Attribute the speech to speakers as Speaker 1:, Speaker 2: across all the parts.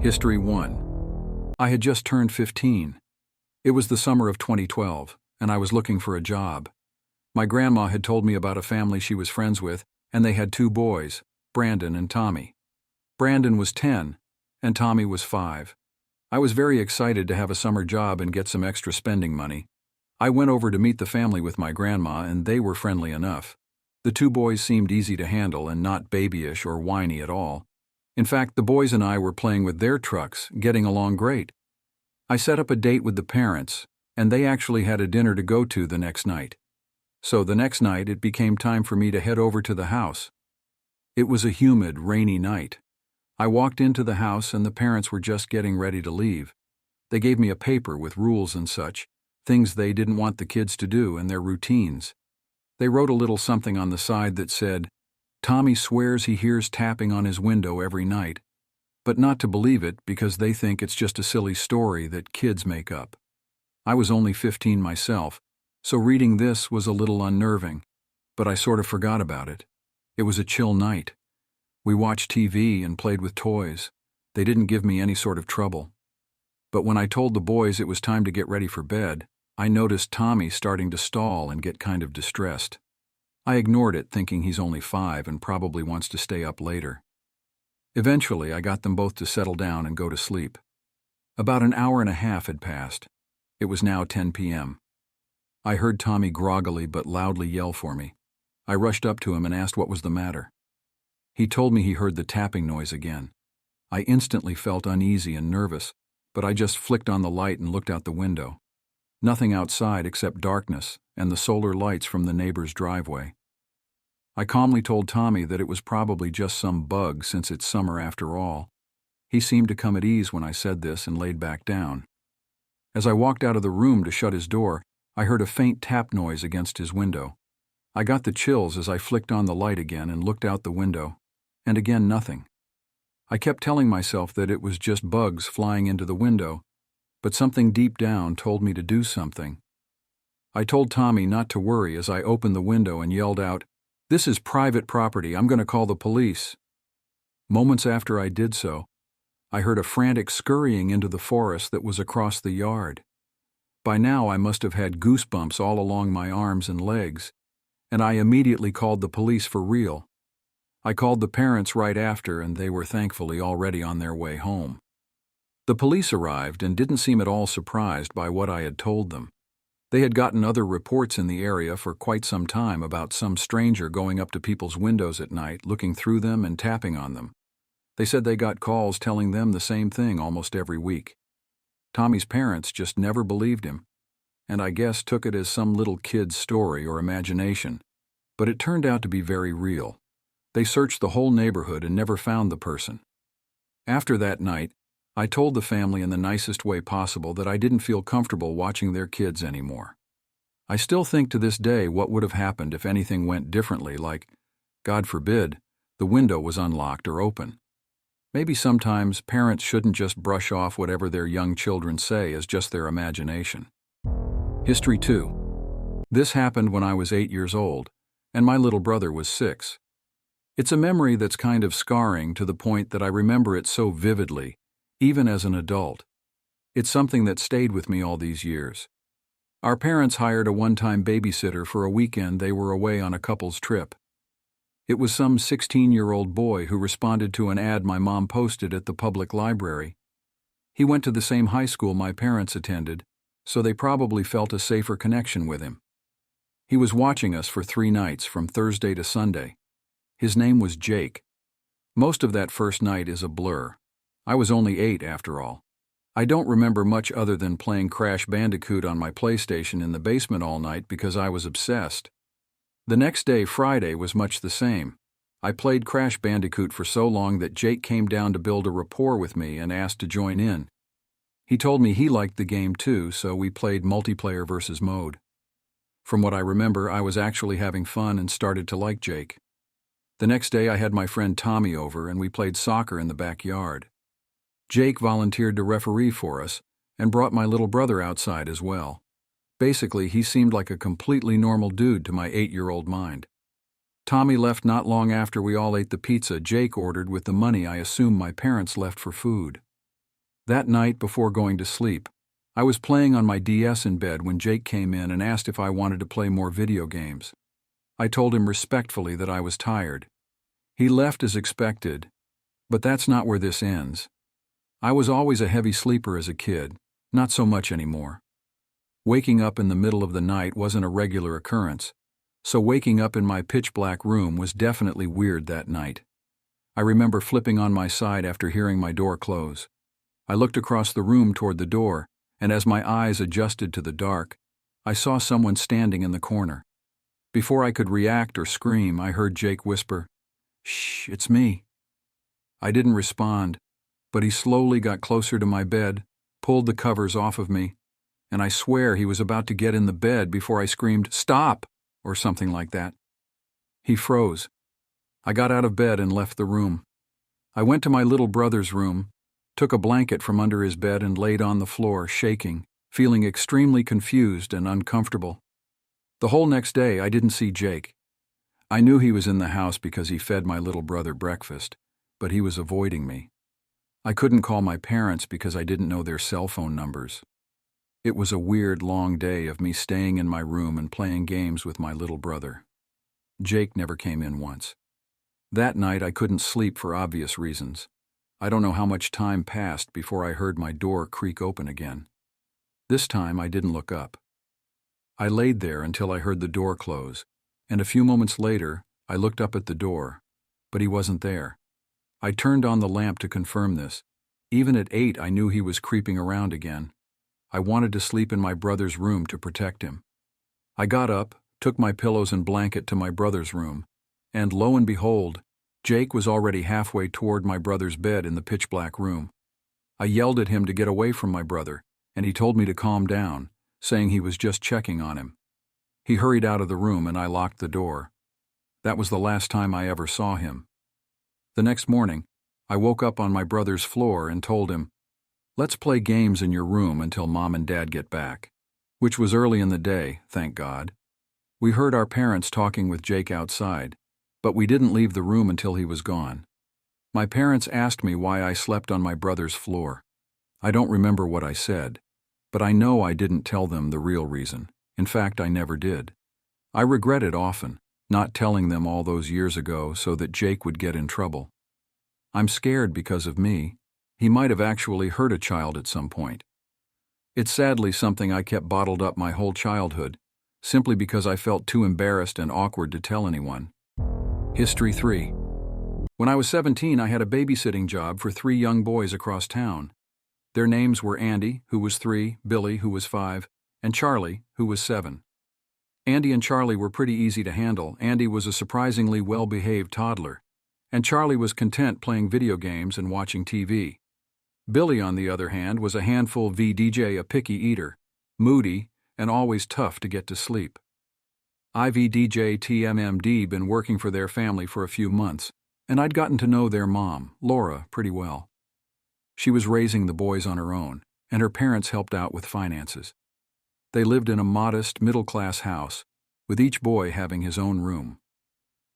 Speaker 1: History 1. I had just turned 15. It was the summer of 2012, and I was looking for a job. My grandma had told me about a family she was friends with, and they had 2 boys, Brandon and Tommy. Brandon was 10, and Tommy was 5. I was very excited to have a summer job and get some extra spending money. I went over to meet the family with my grandma, and they were friendly enough. The 2 boys seemed easy to handle and not babyish or whiny at all. In fact, the boys and I were playing with their trucks, getting along great. I set up a date with the parents, and they actually had a dinner to go to the next night. So the next night it became time for me to head over to the house. It was a humid, rainy night. I walked into the house and the parents were just getting ready to leave. They gave me a paper with rules and such, things they didn't want the kids to do and their routines. They wrote a little something on the side that said, "Tommy swears he hears tapping on his window every night, but not to believe it because they think it's just a silly story that kids make up." I was only 15 myself, so reading this was a little unnerving, but I sort of forgot about it. It was a chill night. We watched TV and played with toys. They didn't give me any sort of trouble. But when I told the boys it was time to get ready for bed, I noticed Tommy starting to stall and get kind of distressed. I ignored it, thinking he's only 5 and probably wants to stay up later. Eventually, I got them both to settle down and go to sleep. About an hour and a half had passed. It was now 10 p.m. I heard Tommy groggily but loudly yell for me. I rushed up to him and asked what was the matter. He told me he heard the tapping noise again. I instantly felt uneasy and nervous, but I just flicked on the light and looked out the window. Nothing outside except darkness and the solar lights from the neighbor's driveway. I calmly told Tommy that it was probably just some bug since it's summer after all. He seemed to come at ease when I said this and laid back down. As I walked out of the room to shut his door, I heard a faint tap noise against his window. I got the chills as I flicked on the light again and looked out the window, and again nothing. I kept telling myself that it was just bugs flying into the window, but something deep down told me to do something. I told Tommy not to worry as I opened the window and yelled out, "This is private property, I'm going to call the police." Moments after I did so, I heard a frantic scurrying into the forest that was across the yard. By now I must have had goosebumps all along my arms and legs, and I immediately called the police for real. I called the parents right after, and they were thankfully already on their way home. The police arrived and didn't seem at all surprised by what I had told them. They had gotten other reports in the area for quite some time about some stranger going up to people's windows at night, looking through them and tapping on them. They said they got calls telling them the same thing almost every week. Tommy's parents just never believed him, and I guess took it as some little kid's story or imagination, but it turned out to be very real. They searched the whole neighborhood and never found the person. After that night, I told the family in the nicest way possible that I didn't feel comfortable watching their kids anymore. I still think to this day what would have happened if anything went differently, like, God forbid, the window was unlocked or open. Maybe sometimes parents shouldn't just brush off whatever their young children say as just their imagination. History 2. This happened when I was 8 years old, and my little brother was 6. It's a memory that's kind of scarring to the point that I remember it so vividly, even as an adult. It's something that stayed with me all these years. Our parents hired a one-time babysitter for a weekend they were away on a couple's trip. It was some 16-year-old boy who responded to an ad my mom posted at the public library. He went to the same high school my parents attended, so they probably felt a safer connection with him. He was watching us for 3 nights from Thursday to Sunday. His name was Jake. Most of that first night is a blur. I was only 8 after all. I don't remember much other than playing Crash Bandicoot on my PlayStation in the basement all night because I was obsessed. The next day, Friday, was much the same. I played Crash Bandicoot for so long that Jake came down to build a rapport with me and asked to join in. He told me he liked the game too, so we played multiplayer versus mode. From what I remember, I was actually having fun and started to like Jake. The next day I had my friend Tommy over and we played soccer in the backyard. Jake volunteered to referee for us and brought my little brother outside as well. Basically, he seemed like a completely normal dude to my 8-year-old mind. Tommy left not long after we all ate the pizza Jake ordered with the money I assume my parents left for food. That night before going to sleep, I was playing on my DS in bed when Jake came in and asked if I wanted to play more video games. I told him respectfully that I was tired. He left as expected, but that's not where this ends. I was always a heavy sleeper as a kid, not so much anymore. Waking up in the middle of the night wasn't a regular occurrence, so waking up in my pitch-black room was definitely weird that night. I remember flipping on my side after hearing my door close. I looked across the room toward the door, and as my eyes adjusted to the dark, I saw someone standing in the corner. Before I could react or scream, I heard Jake whisper, "Shh, it's me." I didn't respond, but he slowly got closer to my bed, pulled the covers off of me, and I swear he was about to get in the bed before I screamed, "Stop!" or something like that. He froze. I got out of bed and left the room. I went to my little brother's room, took a blanket from under his bed and laid on the floor, shaking, feeling extremely confused and uncomfortable. The whole next day, I didn't see Jake. I knew he was in the house because he fed my little brother breakfast, but he was avoiding me. I couldn't call my parents because I didn't know their cell phone numbers. It was a weird, long day of me staying in my room and playing games with my little brother. Jake never came in once. That night, I couldn't sleep for obvious reasons. I don't know how much time passed before I heard my door creak open again. This time, I didn't look up. I laid there until I heard the door close, and a few moments later, I looked up at the door, but he wasn't there. I turned on the lamp to confirm this. Even at 8, I knew he was creeping around again. I wanted to sleep in my brother's room to protect him. I got up, took my pillows and blanket to my brother's room, and lo and behold, Jake was already halfway toward my brother's bed in the pitch-black room. I yelled at him to get away from my brother, and he told me to calm down, saying he was just checking on him. He hurried out of the room and I locked the door. That was the last time I ever saw him. The next morning, I woke up on my brother's floor and told him, "Let's play games in your room until Mom and Dad get back," which was early in the day, thank God. We heard our parents talking with Jake outside, but we didn't leave the room until he was gone. My parents asked me why I slept on my brother's floor. I don't remember what I said, but I know I didn't tell them the real reason. In fact, I never did. I regret it often, not telling them all those years ago so that Jake would get in trouble. I'm scared because of me. He might have actually hurt a child at some point. It's sadly something I kept bottled up my whole childhood, simply because I felt too embarrassed and awkward to tell anyone. History 3. When I was 17, I had a babysitting job for 3 young boys across town. Their names were Andy, who was 3, Billy, who was 5, and Charlie, who was 7. Andy and Charlie were pretty easy to handle. Andy was a surprisingly well-behaved toddler, and Charlie was content playing video games and watching TV. Billy, on the other hand, was a handful VDJ, a picky eater, moody, and always tough to get to sleep. IVDJ TMMD been working for their family for a few months, and I'd gotten to know their mom, Laura, pretty well. She was raising the boys on her own, and her parents helped out with finances. They lived in a modest, middle-class house, with each boy having his own room.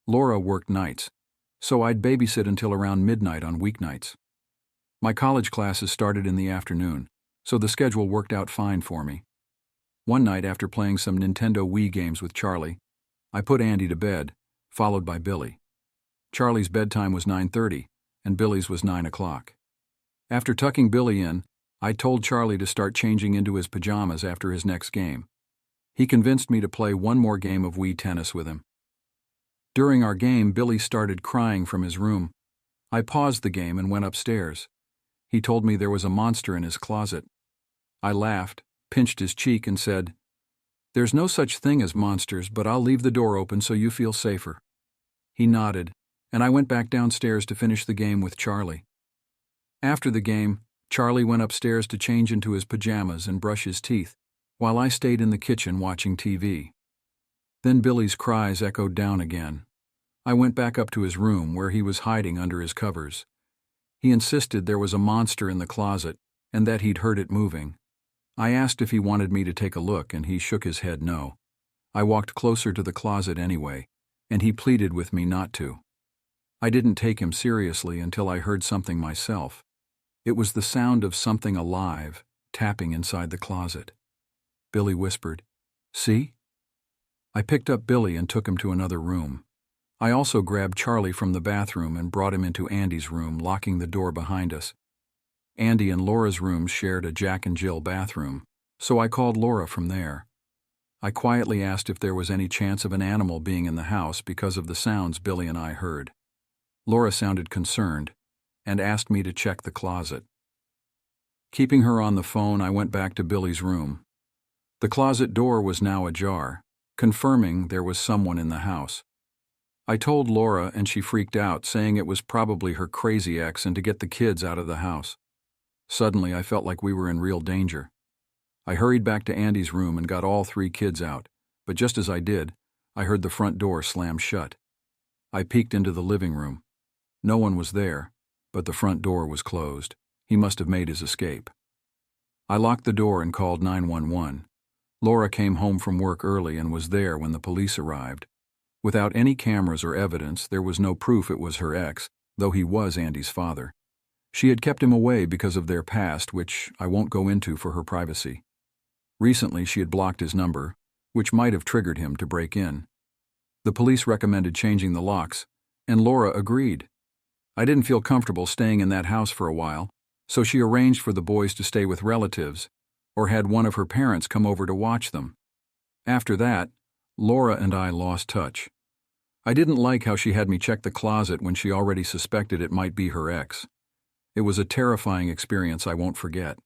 Speaker 1: Laura worked nights, so I'd babysit until around midnight on weeknights. My college classes started in the afternoon, so the schedule worked out fine for me. One night, after playing some Nintendo Wii games with Charlie, I put Andy to bed, followed by Billy. Charlie's bedtime was 9:30, and Billy's was 9 o'clock. After tucking Billy in, I told Charlie to start changing into his pajamas after his next game. He convinced me to play one more game of Wii tennis with him. During our game, Billy started crying from his room. I paused the game and went upstairs. He told me there was a monster in his closet. I laughed, pinched his cheek, and said, "There's no such thing as monsters, but I'll leave the door open so you feel safer." He nodded, and I went back downstairs to finish the game with Charlie. After the game, Charlie went upstairs to change into his pajamas and brush his teeth, while I stayed in the kitchen watching TV. Then Billy's cries echoed down again. I went back up to his room where he was hiding under his covers. He insisted there was a monster in the closet and that he'd heard it moving. I asked if he wanted me to take a look, and he shook his head no. I walked closer to the closet anyway, and he pleaded with me not to. I didn't take him seriously until I heard something myself. It was the sound of something alive tapping inside the closet. Billy whispered, "See?" I picked up Billy and took him to another room. I also grabbed Charlie from the bathroom and brought him into Andy's room, locking the door behind us. Andy and Laura's rooms shared a Jack and Jill bathroom, so I called Laura from there. I quietly asked if there was any chance of an animal being in the house because of the sounds Billy and I heard. Laura sounded concerned and asked me to check the closet. Keeping her on the phone, I went back to Billy's room. The closet door was now ajar, confirming there was someone in the house. I told Laura and she freaked out, saying it was probably her crazy ex and to get the kids out of the house. Suddenly, I felt like we were in real danger. I hurried back to Andy's room and got all 3 kids out, but just as I did, I heard the front door slam shut. I peeked into the living room. No one was there, but the front door was closed. He must have made his escape. I locked the door and called 911. Laura came home from work early and was there when the police arrived. Without any cameras or evidence, there was no proof it was her ex, though he was Andy's father. She had kept him away because of their past, which I won't go into for her privacy. Recently, she had blocked his number, which might have triggered him to break in. The police recommended changing the locks, and Laura agreed. I didn't feel comfortable staying in that house for a while, so she arranged for the boys to stay with relatives, or had one of her parents come over to watch them. After that, Laura and I lost touch. I didn't like how she had me check the closet when she already suspected it might be her ex. It was a terrifying experience I won't forget.